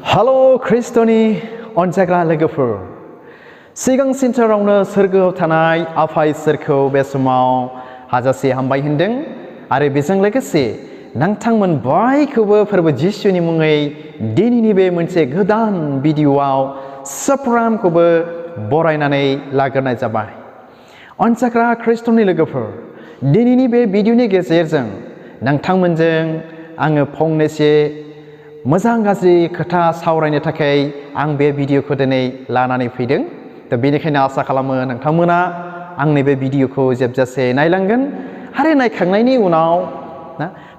Hello ख्रिस्ट'नि अनजाग्रा लोगोफोर सिगां सेन्टारावनो सोरगोआव थानाय आफा इसोरखौ बे समाव हाजासे हामबाय होनदों आरो बेजों लोगोसे नोंथांमोन बयखौबो फोरबो जिसुनि मुङै दिनैनि बे मोनसे गोदान भिडिअ'आव साफ्रोमखौबो बरायनानै लाग्रोनाय जाबाय। अनजाग्रा ख्रिस्ट'नि लोगोफोर दिनैनि बे भिडिअ'नि गेजेरजों नोंथांमोनजों आङो फंनैसो मोजां गाज्रि खोथा सावरायनो थाखाय आं बे भिडिअ'खौ दिनै लानानै फैदों। दा बेनिखायनो आसा खालामो नोंथांमोना आंनि बे भिडिअ'खौ जोबजासे नायलांगोन आरो नायखांनायनि उनाव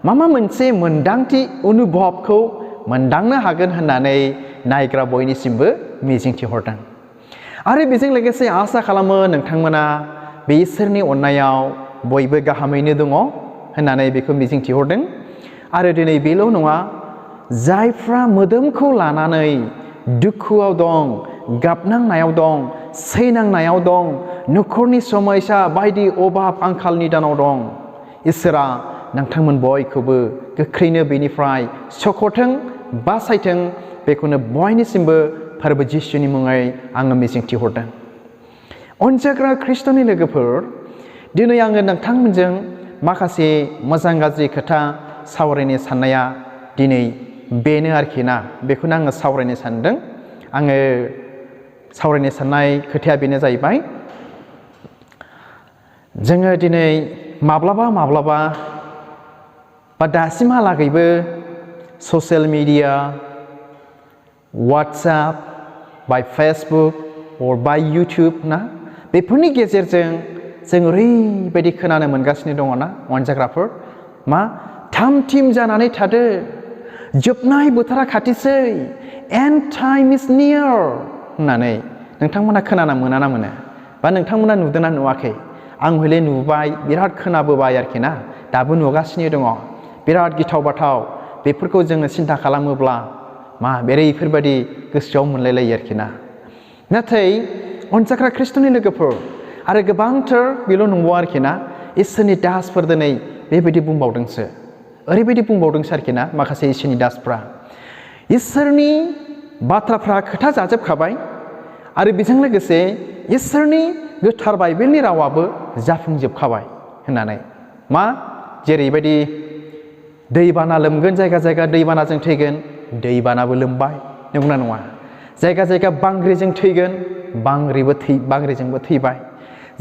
माबा मोनसे मोनदांथि अनुभबखौ मोनदांनो हागोन होननानै नायग्रा बयनिसिमबो मिजिंथिहरदों। आरो बेजों लोगोसे आसा खालामो नोंथांमोना बे इसोरनि अननायाव बयबो गाहामैनो दङ होननानै बेखौ मिजिंथिहरदों। आरो दिनै बेल' नङा, जायफ्रा मोदोमखौ लानानै दुखुआव दं, गाबनांनायाव दं, सैनांनायाव दं, न'खरनि समस्या बायदि अभाब आंखालनि दानाव दं, इसोरा नोंथांमोन बयखौबो गोख्रैनो बेनिफ्राय सख'थों, बासायथों, बेखौनो बयनिसिमबो फोरबो जिसुनि मुङै आङो मिजिंथिहरदों। अनजाग्रा ख्रिस्ट'नि लोगोफोर, दिनै आङो नोंथांमोनजों माखासे मोजां गाज्रि खोथा सावरायनो साननाया दिनै बेनो आरोखि ना, बेखौनो आङो सावरायनो सानदों। आङो सावरायनो साननाय खोथाया बेनो जाहैबाय, जोङो दिनै माब्लाबा बा दासिमहालागैबो ससियेल मिडिया, वाट्सएप, बाय फेसबुक बाय इउटुब ना, बेफोरनि गेजेरजों जों ओरैबायदि खोनानो मोनगासिनो दङ ना अनजाग्राफोर, थाम थिम जानानै थादो, जोबनाय बोथोरा खाथिसै, एन्ड टाइम इज नियर होननानै नोंथांमोना खोनाना मोना मोनो, बा नोंथांमोना नुदोंना नुवाखै? आं हले नुबाय, बिराद खोनाबोबाय आरोखि ना, दाबो नुगासिनो दङ। बिराद गिथाव बाथाव, बेफोरखौ जोङो सिन्था खालामोब्ला बेफोरबायदि गोसोआव मोनलायलायो आरोखि ना। नाथाय अनजाग्रा ख्रिस्ट'नि लोगोफोर, आरो गोबांथार बेल' नंबावा आरोखि ना, इसोरनि दासफोर दिनै बेबायदि बुंबावदोंसो, ओरैबायदि बुंबावदोंसो आरोखि ना, माखासे इसोरनि दासफ्रा इसोरनि बाथ्राफ्रा खोथा जाजोबखाबाय आरो बेजों लोगोसे इसोरनि गोथार बाइबेलनि रावाबो जाफुंजोबखाबाय होननानै। जेरैबायदि दैबाना लोमगोन, जायगा जायगा दैबानाजों थैगोन, दैबानाबो लोमबाय, नंगौना नङा? जायगा जायगा बांग्रिजों थैगोन, बांग्रिजोंबो थैबाय।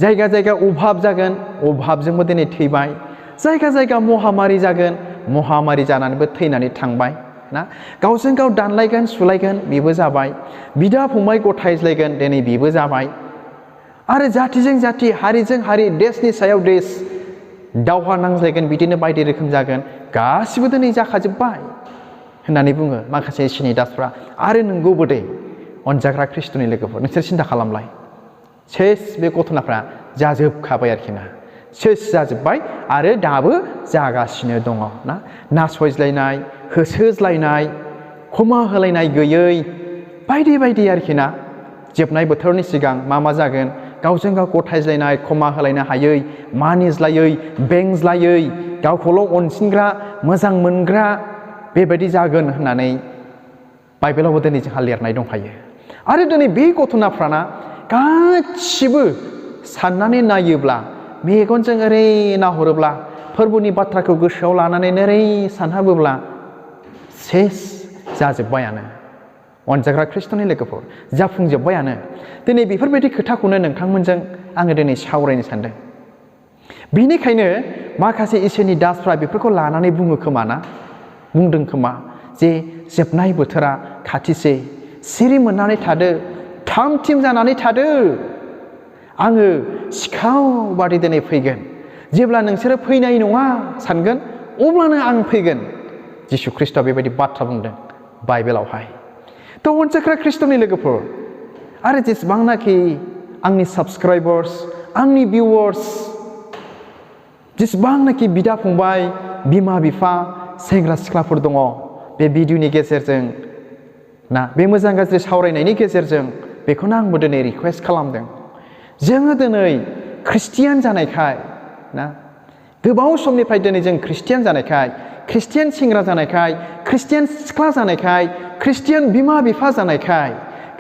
जायगा जायगा अभाब जागोन, अभाबजोंबो दिनै थैबाय। जायगा जायगा महामारि जागोन, महामारि जानानैबो थैनानै थांबाय ना। गावजों गाव दानलायगोन, सुलायगोन, बेबो जाबाय। बिदा फंबाय गथायज्लायगोन, दिनै बेबो जाबाय। आरो जातिजों जाति, हारिजों हारि, देशनि सायाव देश दावहा नांज्लायगोन, बिदिनो बायदि रोखोम जागोन, गासिबो दिनै जाखाजोब्बाय होननानै बुङो माखासे इसोरनि दासफ्रा। आरो नंगौबो दे अनजाग्रा ख्रिस्ट'नि लोगोफोर, नोंसोर सिन्था खालामलाय, सेस बे घटनाफ्रा जाजोबखाबाय आरोखि ना, सेस जाजोब्बाय आरो दाबो जागासिनो दङ ना। नासयज्लायनाय, होसोज्लायनाय, क्षमा होलायनाय गैयै, बायदि बायदि आरोखि ना। जोबनाय बोथोरनि सिगां मा जागोन? गावजों गाव गथायज्लायनाय, क्षमा होलायनो हायै, मानिज्लायै, बेंज्लायै, गावखौल' अनसिनग्रा, मोजां मोनग्रा, बेबायदि जागोन होननानै बाइबेलावबो दिनै जोंहा लिरनाय दंखायो। आरो दिनै बे घटनाफ्राना गासिबो साननानै नायोब्ला, मेगनजों ओरै नाहरोब्ला, फोरबोनि बाथ्राखौ गोसोआव लानानै ओरै सानहाबोब्ला सेस जाजोब्बायानो अनजाग्रा ख्रिस्ट'नि लोगोफोर, जाफुंजोब्बायानो। दिनै बेफोरबायदि खोथाखौनो नोंथांमोनजों आङो दिनै सावरायनो सानदों। बेनिखायनो माखासे इसोरनि दासफ्रा बेफोरखौ लानानै बुंदों खोमा जे जोबनाय बोथोरा खाथिसै, सिरि मोननानै थादो, थाम थिम जानानै थादो, आङो सिखाव बादि दिनै फैगोन। जेब्ला नोंसोरो फैनाय नङा सानगोन, अब्लानो आं फैगोन। जिसु ख्रिस्ट'आ बेबायदि बाथ्रा बुंदों बाइबेलावहाय। थ' अनजाग्रा ख्रिस्ट'नि लोगोफोर, आरो जेसेबांनाखि आंनि साबस्क्राइबार्स, आंनि भिउवार्स, जेसेबांनाखि बिदा फंबाय, बिमा बिफा, सेंग्रा सिख्लाफोर दङ, बे भिडिअ'नि गेजेरजों ना, बे मोजां गाज्रि सावरायनायनि गेजेरजों बेखौनो आंबो दिनै रिकुवेस्ट खालामदों। जोङो दिनै ख्रिस्टियान जानायखाय ना, गोबाव समनिफ्राय दिनै जों ख्रिस्टियान जानायखाय, ख्रिस्टियान सेंग्रा जानायखाय, ख्रिस्टियान सिख्ला जानायखाय, ख्रिस्टियान बिमा बिफा जानायखाय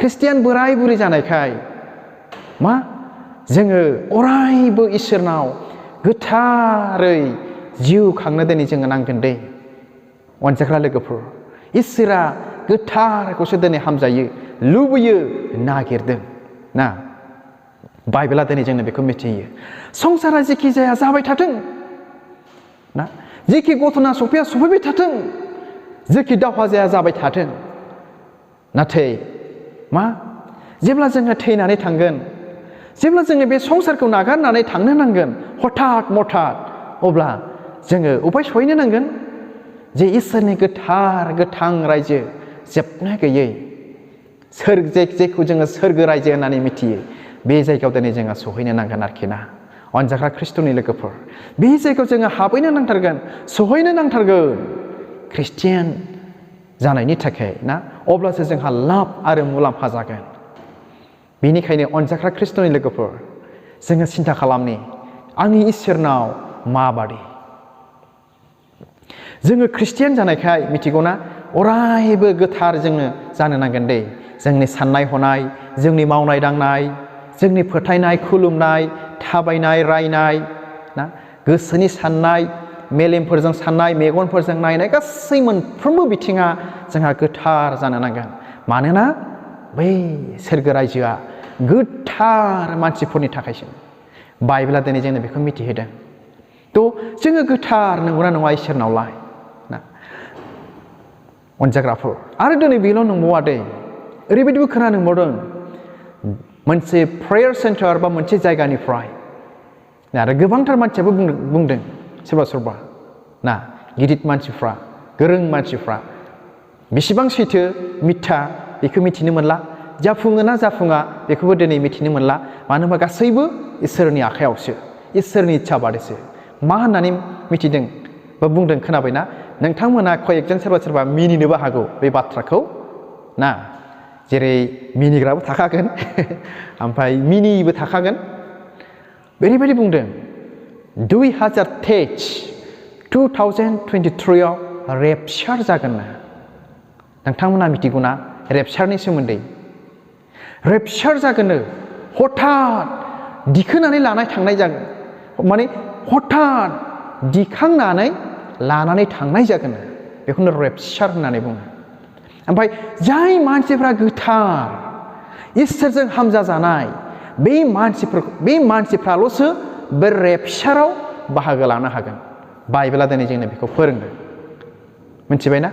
ख्रिस्टियान बोराय बुरै जानायखाय मा जोङो अरायबो इसोरनाव गोथारै जिउ खांनो दिनै जोङो नांगोन दे अनजाग्रा लोगोफोर इसोरा गोथारखौसो दिनै हामजायो लुबैयो नागिरदों ना बाइबेला दिनै जोंनो बेखौ मिथिहोयो संसारा जेखि जाया जाबाय थाथों ना जेखि घटना सफैबाय थाथों जेखि दावहा जाया जाबाय थाथों नाथाय मा जेब्ला जोङो थैनानै थांगोन जेब्ला जोङो बे संसारखौ नागारनानै थांनो नांगोन हठात मठात अब्ला जोङो उपाय सहैनो नांगोन जे इसोरनि गोथार गोथां रायजो जोबनो गैयै जेखौ जोङो सोरगो रायजो होननानै मिथियो बे जायगायाव दिनै जोङो सहैनो नांगोन आरोखि ना अनजाग्रा ख्रिस्ट'नि लोगोफोर बे जायगायाव जोङो हाबहैनो नांथारगोन सहैनो नांथारगोन ख्रिस्टियान जानायनि थाखाय ना अब्लासो जोंहा लाब आरो मुलाम्फा जागोन बेनिखायनो अनजाग्रा ख्रिस्ट'नि लोगोफोर जोङो सिन्था खालामनि आंनि इसोरनाव माबादि जोङो ख्रिस्टियान जानायखाय मिथिगौना अरायबो गोथार जोङो जानो नांगोन दे जोंनि साननाय हनाय जोंनि मावनाय दांनाय जोंनि फोथायनाय खुलुमनाय थाबायनाय रायनाय ना गोसोनि साननाय मेलेमफोरजों साननाय मेगनफोरजों नायनाय गासै मोनफ्रोमबो बिथिङा जोंहा गोथार जानो नांगोन मानोना बै सोरगो रायजोआ गोथार मानसिफोरनि थाखायसो बाइबेला दिनै जोंनो बेखौ मिथिहोदों थ' जोङो गोथार नंगौना नङा इसोरनावलाय ना अनजाग्राफोर आरो दिनै बेल' नंबावा दे ओरैबायदिबो खोनानो मोनदों मोनसे प्रेयार सेन्टार बा मोनसे जायगानिफ्राय आरो गोबांथार मानसियाबो बुंदों सोरबा सोरबा ना गिदिर मानसिफ्रा गोरों मानसिफ्रा बेसेबां सैथो मिथ्या बेखौ मिथिनो मोनला जाफुङो ना जाफुङा बेखौबो दिनै मिथिनो मोनला मानो होनबा गासैबो इसोरनि आखायावसो इसोरनि इच्छा बादैसो मा होननानै मिथिदों बा बुंदों खोनाबायना नोंथांमोना कयेकजन सोरबा मिनिनोबो हागौ बे बाथ्राखौ ना जेरै मिनिग्राबो थाखागोन ओमफ्राय मिनियिबो थाखागोन ओरैबायदि बुंदों 2023आव रेपचार जागोन ना नोंथांमोना मिथिगौना रेपचारनि सोमोन्दै रेपचार जागोननो हठात दिखोनानै लानाय थांनाय जागोन माने हठात दिखांनानै लानानै थांनाय जागोन बेखौनो रेपचार होननानै बुङो ओमफ्राय जाय मानसिफ्रा गोथार इसोरजों हामजा जानाय बे मानसिफ्राल'सो बे रेपचाराव बाहागो लानो हागोन बाइबेला दिनै जोंनो बेखौ फोरोङो मिथिबायना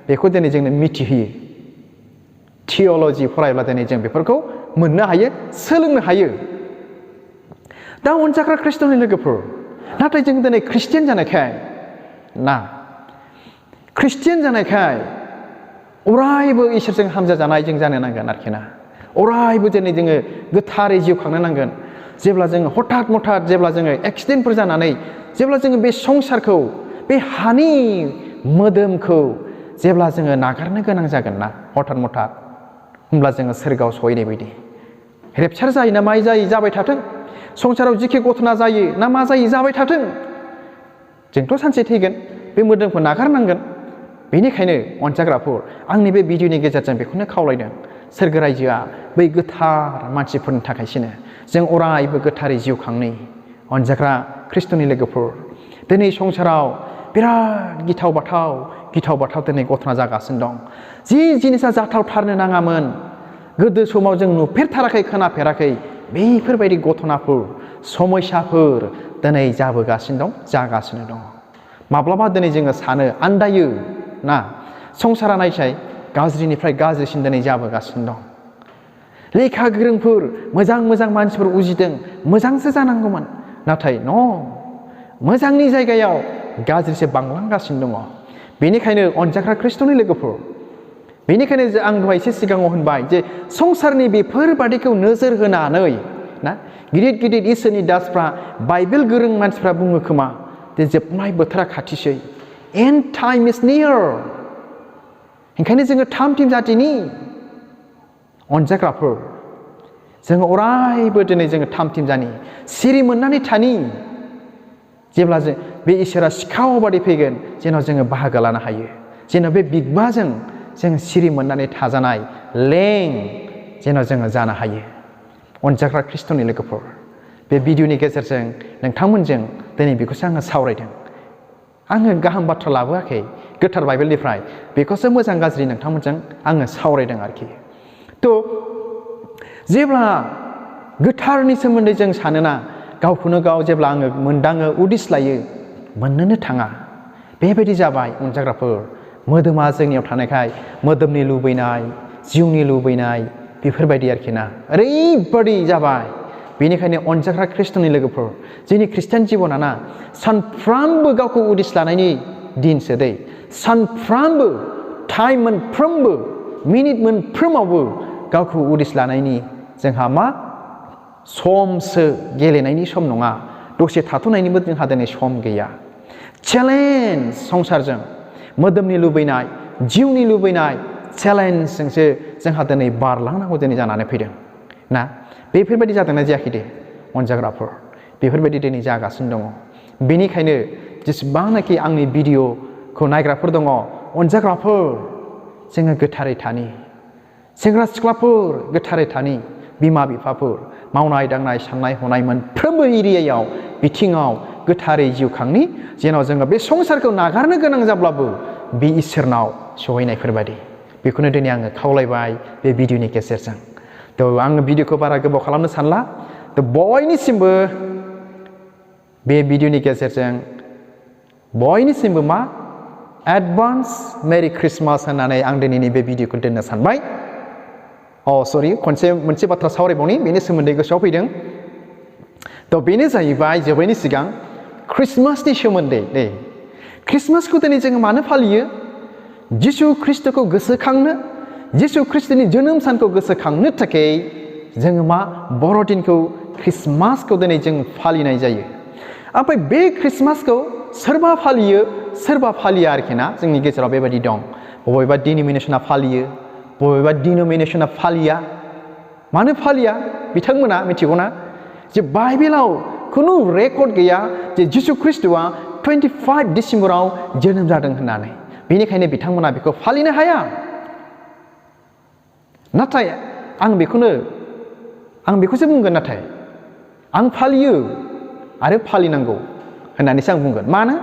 बेखौ दिनै जोंनो मिथिहोयो थिय'ल'जि फरायब्ला दिनै जों बेफोरखौ मोननो हायो सोलोंनो हायो दा अनजाग्रा ख्रिस्ट'नि लोगोफोर नाथाय जों दिनै ख्रिस्टियान जानायखाय ना ख्रिस्टियान जानायखाय अरायबो इसोरजों हामजा जानाय जों जानो नांगोन आरोखि ना अरायबो दिनै जोङो गोथारै जिउ खांनो नांगोन जेब्ला जोङो हठात मठात जेब्ला जोङो एक्सिडेन्टफोर जानानै जेब्ला जोङो बे संसारखौ बे हानि मोदोमखौ जेब्ला जोङो नागारनो गोनां जागोन ना हठात मठात होमब्ला जोङो सोरगोआव सहैनाय बायदि रेपचार जायो ना मा जायो जाबाय थाथों संसाराव जिखि घटना जायो ना मा जायो जाबाय थाथों जोंथ' सानसे थैगोन बे मोदोमखौ नागारनांगोन बेनिखायनो अनजाग्राफोर आंनि बे भिडिअनि गेजेरजों बेखौनो खावलायदों सोरगो रायजोआ बै गोथार मानसिफोरनि थाखायसोनो जों अरायबो गोथारै जिउ खांनि अनजाग्रा ख्रिस्ट'नि लोगोफोर दिनै संसाराव बिराद गिथाव बाथाव दिनै घटना जागासिनो दं जि जिनिसा जाथावथारनो नाङामोन गोदो समाव जों नुफेरथाराखै खोनाफेराखै बेफोरबायदि घटनाफोर समयसाफोर दिनै जाबोगासिनो दं जागासिनो दं माब्लाबा दिनै जोङो सानो आन्दायो ना संसारा नायसाय गाज्रिनिफ्राय गाज्रिसिन दिनै जाबोगासिनो दं लेखा गोरोंफोर मोजां मानसिफोर उजिदों मोजांसो जानांगौमोन नाथाय मोजांनि जायगायाव गाज्रिसो बांलांगासिनो दङ बेनिखायनो अनजाग्रा ख्रिस्ट'नि लोगोफोर बेनिखायनो आं दहाय एसे सिगाङाव होनबाय जे संसारनि बेफोरबादिखौ नोजोर होनानै ना गिदिर इसोरनि दासफ्रा बाइबेल गोरों मानसिफ्रा बुङो खोमा जे जोबनाय बोथोरा खाथिसै एन्ड टाइम इज नियर ओंखायनो जोङो थाम थिम जातिनि अनजाग्राफोर जोङो अरायबो दिनै जोङो थाम थिम जानि सिरि मोननानै थानि जेब्ला बे इसोरा सिखाव बादि फैगोन जेन' जोङो बाहागो लानो हायो जेन' बे बिगबाजों जों सिरि मोननानै थाजानाय लें जेन' जोङो जानो हायो अनजाग्रा ख्रिस्ट'नि लोगोफोर बे भिडिअनि गेजेरजों नोंथांमोनजों दिनै बेखौसो आङो सावरायदों आङो गाहाम बाथ्रा लाबोआखै गोथार बाइबेलनिफ्राय बेखौसो मोजां गाज्रि नोंथांमोनजों आङो सावरायदों आरोखि थ' जेब्ला गोथारनि सोमोन्दै जों सानोना गावखौनो गाव जेब्ला आङो मोनदाङो उदिस लायो मोननोनो थाङा बेबायदि जाबाय अनजाग्राफोर मोदोमा जोंनियाव थानायखाय मोदोमनि लुबैनाय जिउनि लुबैनाय बेफोरबायदि आरोखि ना ओरैबायदि जाबाय बेनिखायनो अनजाग्रा ख्रिस्ट'नि लोगोफोर जोंनि ख्रिस्टियान जिबना ना सानफ्रामबो गावखौ उदिस लानायनि दिनसो दै सानफ्रामबो टाइम मोनफ्रोमबो मिनिट मोनफ्रोमावबो गावखौ उदिस लानायनि जोंहा मा समसो गेलेनायनि सम नङा दसे थाथ'नायनिबो जोंहा दिनै सम गैया चेलेन्ज संसारजों मोदोमनि लुबैनाय जिउनि लुबैनाय चेलेन्जजोंसो जोंहा दिनै बारलांनांगौ दिनै जानानै फैदों ना बेफोरबायदि जादोंना जायाखै दे अनजाग्राफोर बेफोरबायदि दिनै जागासिनो दङ बेनिखायनो जेसेबांनाखि आंनि भिडिअखौ नायग्राफोर दङ अनजाग्राफोर जोङो गोथारै थानि सेंग्रा सिख्लाफोर गोथारै थानि बिमा बिफाफोर मावनाय दांनाय साननाय हनाय मोनफ्रोमबो एरियायाव बिथिङाव गोथारै जिउ खांनि जेन' जोङो बे संसारखौ नागारनो गोनां जाब्लाबो बे इसोरनाव सहैनायफोरबायदि बेखौनो दिनै आङो खावलायबाय बे भिडिअनि गेजेरजों थ' आङो भिडिअखौ बारा गोबाव खालामनो सानला थ' बयनिसिमबो बे भिडिअनि गेजेरजों बयनिसिमबो मा एडभान्स मेरि ख्रिस्टमास होननानै आं दिनैनि बे भिडिअखौ दोननो सानबाय सरि मोनसे बाथ्रा सावरायबावनि बेनि सोमोन्दै गोसोआव फैदों थ' बेनो जाहैबाय जोबैनि सिगां ख्रिस्टमासनि सोमोन्दै दे ख्रिस्टमासखौ दिनै जोङो मानो फालियो जिसु ख्रिस्ट'खौ गोसोखांनो जिसु ख्रिस्ट'नि जोनोम सानखौ गोसोखांनो थाखाय जोङो मा बर'दिनखौ ख्रिस्टमासखौ दिनै जों फालिनाय जायो ओमफ्राय बे ख्रिस्टमासखौ सोरबा फालियो सोरबा फालिया आरोखि ना जोंनि गेजेराव बेबायदि दं बबेबा डिनोमिनेसना फालियो बबेबा डिनोमिनेसना फालिया मानो फालिया बिथांमोना मिथिगौना जे बाइबेलाव खुनु रेकर्ड गैया जे जिसु ख्रिस्ट'आ 25 डिसेम्बराव जोनोम जादों होननानै बेनिखायनो बिथांमोना बेखौ फालिनो हाया नाथाय आं बेखौसो बुंगोन नाथाय आं फालियो आरो फालिनांगौ होननानैसो आं बुंगोन मानो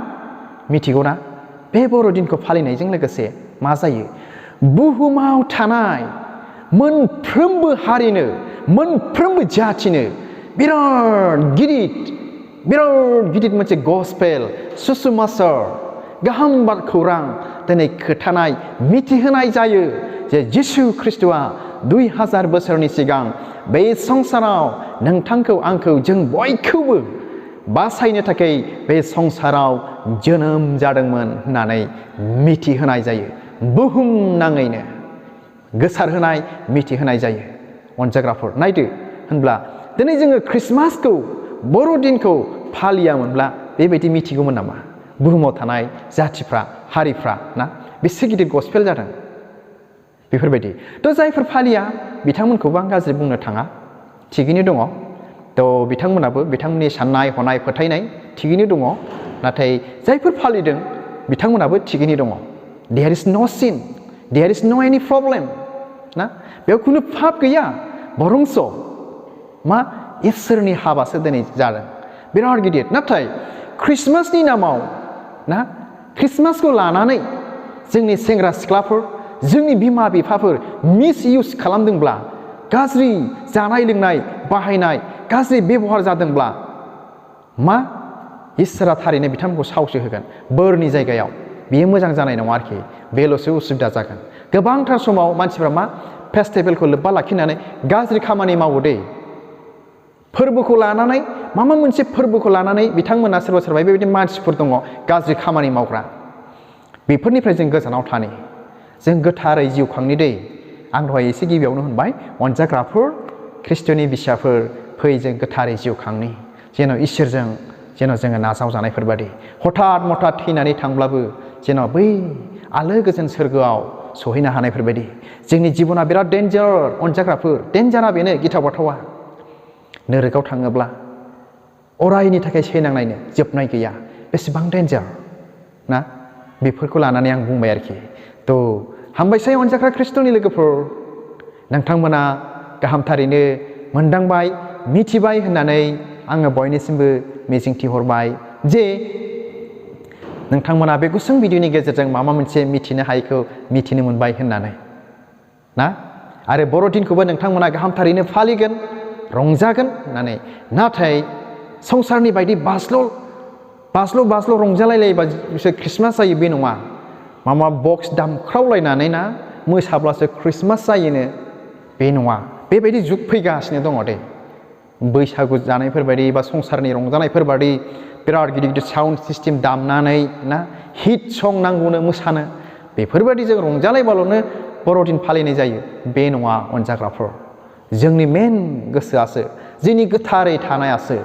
मिथिगौना बे बर'दिनखौ फालिनायजों लोगोसे मा जायो बुहुमाव थानाय मोनफ्रोमबो हारिनो मोनफ्रोमबो जाथिनो बिराद गिदिर मोनसे गस्पेल सुसमाचार गाहाम खौरां दिनै खोथानाय मिथिहोनाय जायो जे जिसु ख्रिस्ट'आ 2000 बोसोरनि सिगां बे संसाराव नोंथांखौ आंखौ जों बयखौबो बासायनो थाखाय बे संसाराव जोनोम जादोंमोन होननानै मिथिहोनाय जायो बुहुमनाङैनो गोसारहोनाय मिथिहोनाय जायो अनजाग्राफोर नायदो होनब्ला दिनै जोङो ख्रिस्टमासखौ बर'दिनखौ फालियामोनब्ला बेबायदि मिथिगौमोन नामा बुहुमाव थानाय जाथिफ्रा हारिफ्रा ना बेसे गिदिर गस्पेल जादों बेफोरबायदि थ' जायफोर फालिया बिथांमोनखौबो आं गाज्रि बुंनो थाङा थिगैनो दङ थ' बिथांमोनाबो बिथांमोननि साननाय हनाय फोथायनाय थिगैनो दङ नाथाय जायफोर फालिदों बिथांमोनाबो थिगैनो दङ देयर इज नो सिन देयर इज नो एनि प्रब्लेम ना बेयाव खुनु पाप गैया बरंस मा इसोरनि हाबासो दिनै जादों बिराद गिदिर नाथाय ख्रिस्टमासनि नामाव ना ख्रिस्टमासखौ लानानै जोंनि सेंग्रा सिख्लाफोर जोंनि बिमा बिफाफोर मिस इउज खालामदोंब्ला गाज्रि जानाय लोंनाय बाहायनाय गाज्रि बेबहार जादोंब्ला मा इसोरा थारैनो बिथांमोनखौ सावसो होगोन बोरनि जायगायाव बियो मोजां जानाय नङा आरोखि बेल'सो उसुबिदा जागोन गोबांथार समाव मानसिफ्रा मा फेस्टिभेलखौ लोब्बा लाखिनानै गाज्रि खामानि मावो दे फोरबोखौ लानानै माबा मोनसे फोरबोखौ लानानै बिथांमोना सोरबा सोरबा बेबायदि मानसिफोर दङ गाज्रि खामानि मावग्रा बेफोरनिफ्राय जों गोजानाव थानि जों गोथारै जिउ खांनि दै आं दहाय एसे गिबियावनो होनबाय अनजाग्राफोर ख्रिस्ट'नि बिसाफोर फै जों गोथारै जिउ खांनि जेन' इसोरजों जेन' जोङो नाजावजानायफोरबादि हठात मथात थैनानै थांब्लाबो जेन' बै आलो गोजोन सोरगोआव सहैनो हानायफोरबायदि जोंनि जिबना बिराद डेन्जार अनजाग्राफोर डेन्जारा बेनो गिथाव बाथावा नोरकाव थाङोब्ला अरायनि थाखाय सैनांनायनो जोबनाय गैया बेसेबां डेन्जार ना बेफोरखौ लानानै आं बुंबाय आरोखि थ' हामबायसै अनजाग्रा ख्रिस्ट'नि लोगोफोर नोंथांमोना गाहामथारैनो मोनदांबाय मिथिबाय होननानै आङो बयनिसिमबो मिजिंथिहरबाय जे नोंथांमोना बे गुसुं भिडिअनि गेजेरजों माबा मोनसे मिथिनो हायैखौ मिथिनो मोनबाय होननानै ना आरो बर'दिनखौबो नोंथांमोना गाहामथारैनो फालिगोन रंजागोन होननानै नाथाय संसारनि बायदि बास्ल' रंजालायलायबा बिसोर ख्रिस्टमास जायो बे नङा मामा बक्स दामख्रावलायनानै ना मोसाब्लासो ख्रिस्टमास जायोनो बे नङा बेबायदि जुग फैगासिनो दङ दे बैसागु जानायफोरबायदि बा संसारनि रंजानायफोरबायदि बिराद गिदिर गिदिर साउन्ड सिस्टेम दामनानै ना हिट सं नांगौनो मोसानो बेफोरबायदि जों रंजालायबाल'नो बर'दिन फालिनाय जायो बे नङा अनजाग्राफोर जोंनि मेन गोसोआसो जोंनि गोथारै थानायासो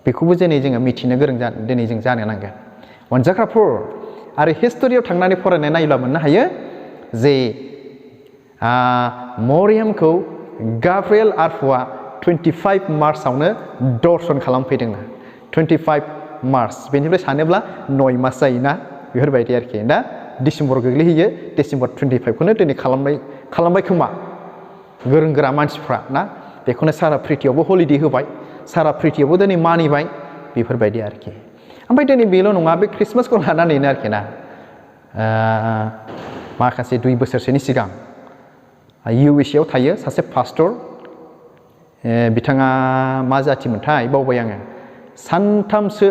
बेखौबो दिनै जोङो मिथिनो गोरों दिनै जों जानो नांगोन अनजाग्राफोर आरो हिस्ट'रियाव थांनानै फरायनाय नायोब्ला मोननो हायो जे मरियामखौ गाब्रिएल आरफुआ 25 मार्चआवनो दर्शन खालामफैदोंनो 25 मार्च बेनिफ्राय सानोब्ला 9 मास जायोना बेफोरबायदि आरोखि दा डिसेम्बर गोग्लैहैयो डिसेम्बर 25खौनो दिनै खालामबाय खोमा गोरों गोरा मानसिफ्रा ना बेखौनो सारा प्रिथियावबो हलिडे होबाय सारा प्रिथियावबो दिनै मानिबाय बेफोरबायदि आरोखि ओमफ्राय दिनै बेल' नङा बे ख्रिस्टमासखौ लानानैनो आरोखि ना माखासे 2 बोसोरसोनि सिगां USA आव थायो सासे पास्टर बिथाङा मा जाथिमोनथाय बावबाय आङो सानथामसो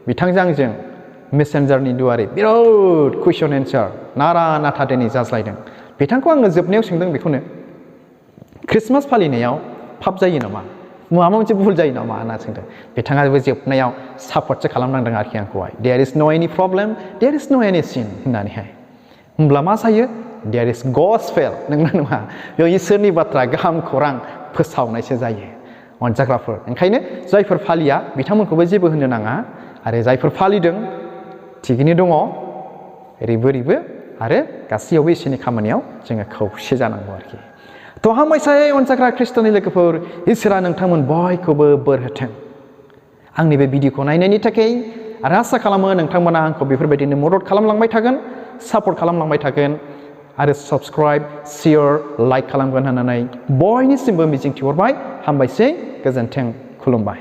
बिथांजों आंजों मेसेन्जारनि दुवारै बिराद कुइसन एन्सार नारा नाथा दिनै जाज्लायदों बिथांखौ आङो जोबनायाव सोंदों बेखौनो ख्रिस्टमास फालिनायाव पाप जायो नामा माबा मोनसे भुल जायो नामा होनना सोंदों बिथाङाबो जोबनायाव सापर्टसो खालामनांदों आरोखि आंखौहाय देयर इज नो एनि प्रब्लेम देयर इज नो एनि सिन होननानैहाय होमब्ला मा जायो देयर इज गसपेल नंगौना नङा बेयाव इसोरनि बाथ्रा गाहाम खौरां फोसावनायसो जायो अनजाग्राफोर ओंखायनो जायफोर फालिया बिथांमोनखौबो जेबो होननो नाङा आरो जायफोर फालिदों थिगैनो दङ ओरैबो आरो गासैयावबो इसोरनि खामानियाव जोङो खौसे जानांगौ आरोखि थ' हामबायसै अनजाग्रा ख्रिस्ट'नि लोगोफोर इसोरा नोंथांमोन बयखौबो बोर होथों आंनि बे भिडिअखौ नायनायनि थाखाय आरो आसा खालामो नोंथांमोना आंखौ बेफोरबायदिनो मदद खालामलांबाय थागोन सापर्ट खालामलांबाय थागोन आरो साबस्क्राइब शेयार लाइक खालामगोन होननानै बयनिसिमबो मिजिंथिहरबाय हामबायसै गोजोन्थों खुलुमबाय